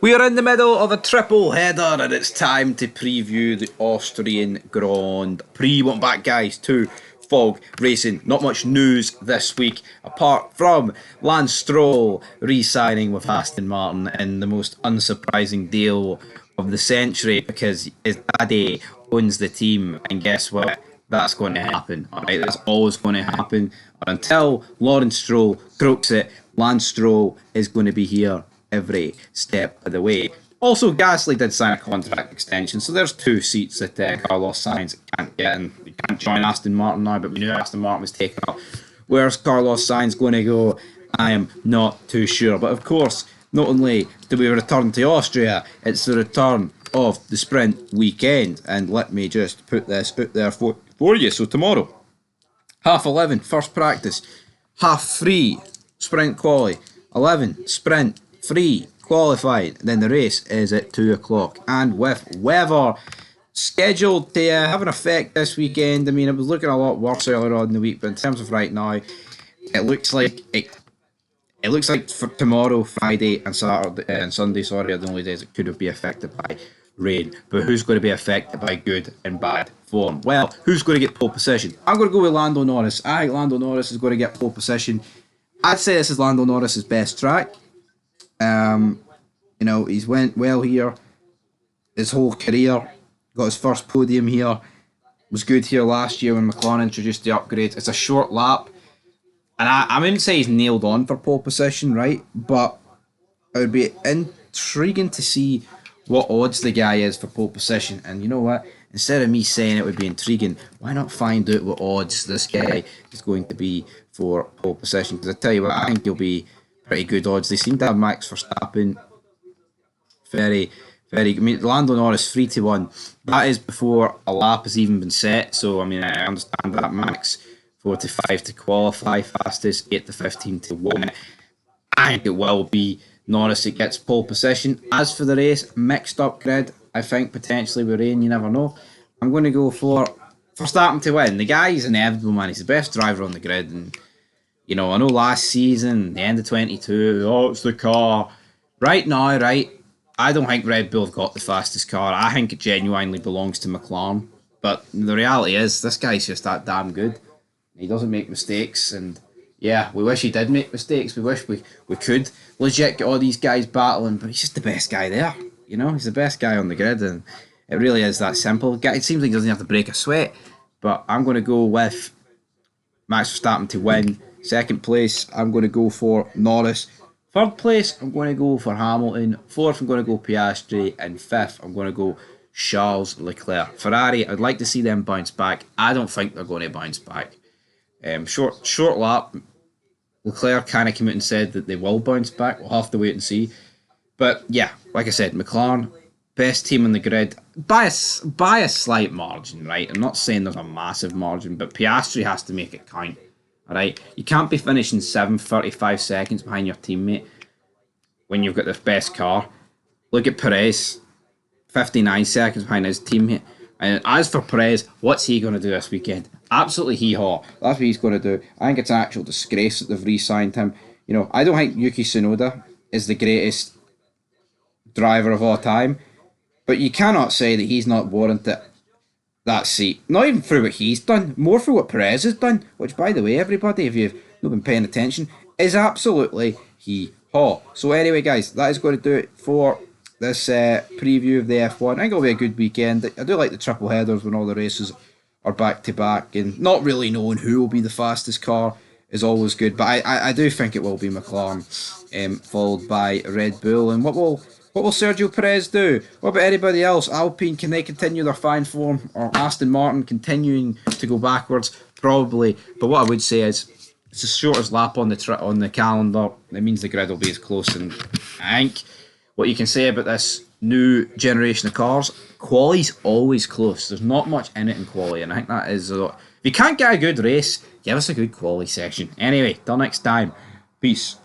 We are in the middle of a triple header and it's time to preview the Austrian Grand Prix. Welcome back, guys, to Fog Racing. Not much news this week apart from Lance Stroll re-signing with Aston Martin in the most unsurprising deal of the century because his daddy owns the team, and guess what? That's going to happen. Alright, that's always going to happen. Until Lawrence Stroll croaks it, Lance Stroll is going to be here every step of the way. Also, Gasly did sign a contract extension, so there's 2 seats that Carlos Sainz can't get, and he can't join Aston Martin now, but we knew Aston Martin was taken up. Where's Carlos Sainz going to go? I am not too sure. But of course, not only do we return to Austria, it's the return of the sprint weekend. And let me just put this out there for you. So tomorrow, 11:30, first practice, 3:30, sprint quali, 11, sprint, 3, qualified. Then the race is at 2 o'clock. And with weather scheduled to have an effect this weekend, I mean, it was looking a lot worse earlier on in the week, but in terms of right now, it looks like for tomorrow, Friday, and Saturday and Sunday, sorry, are the only days it could be affected by rain. But who's going to be affected by good and bad form? Well, who's going to get pole position? I'm going to go with Lando Norris. I think Lando Norris is going to get pole position. I'd say this is Lando Norris's best track. You know, he's went well here his whole career. Got his first podium here. Was good here last year when McLaren introduced the upgrade. It's a short lap. And I wouldn't say he's nailed on for pole position, right? But it would be intriguing to see what odds the guy is for pole position. And you know what? Instead of me saying it would be intriguing, why not find out what odds this guy is going to be for pole position? Because I tell you what, I think he'll be pretty good odds. They seem to have Max Verstappen very, very good. I mean, Lando Norris 3-1. That is before a lap has even been set. So, I mean, I understand that. Max 4-5 to qualify, fastest 8-15 to win it. I think it will be Norris that gets pole position. As for the race, mixed up grid, I think potentially with rain, you never know. I'm going to go for Verstappen to win. The guy is inevitable, man. He's the best driver on the grid. And, you know, I know last season, the end of 22, oh, it's the car. Right now, right, I don't think Red Bull have got the fastest car. I think it genuinely belongs to McLaren. But the reality is, this guy's just that damn good. He doesn't make mistakes, and yeah, we wish he did make mistakes. We wish we could legit get all these guys battling, but he's just the best guy there. You know, he's the best guy on the grid, and it really is that simple. It seems like he doesn't have to break a sweat, but I'm going to go with Max Verstappen to win. Second place, I'm going to go for Norris. Third place, I'm going to go for Hamilton. Fourth, I'm going to go Piastri, and fifth, I'm going to go Charles Leclerc. Ferrari, I'd like to see them bounce back. I don't think they're going to bounce back. Short lap. Leclerc kind of came out and said that they will bounce back. We'll have to wait and see. But yeah, like I said, McLaren, best team on the grid by a slight margin, right? I'm not saying there's a massive margin, but Piastri has to make it count. All right, you can't be finishing 35 seconds behind your teammate when you've got the best car. Look at Perez, 59 seconds behind his teammate. And as for Perez, what's he going to do this weekend? Absolutely hee-haw. That's what he's going to do. I think it's an actual disgrace that they've re-signed him. You know, I don't think Yuki Tsunoda is the greatest driver of all time, but you cannot say that he's not warranted that seat. Not even for what he's done, more for what Perez has done, which, by the way, everybody, if you've not been paying attention, is absolutely hee-haw. So anyway, guys, that is going to do it for this preview of the F1. I think it'll be a good weekend. I do like the triple headers when all the races are back to back, and not really knowing who will be the fastest car is always good. But I do think it will be McLaren, followed by Red Bull. And what will Sergio Perez do? What about anybody else? Alpine, can they continue their fine form, or Aston Martin continuing to go backwards? Probably. But what I would say is, it's the shortest lap on the calendar. It means the grid will be as close. And I think what you can say about this new generation of cars, quali's always close. There's not much in it in quali, and I think that is a lot. If you can't get a good race, give us a good quali section. Anyway, till next time, peace.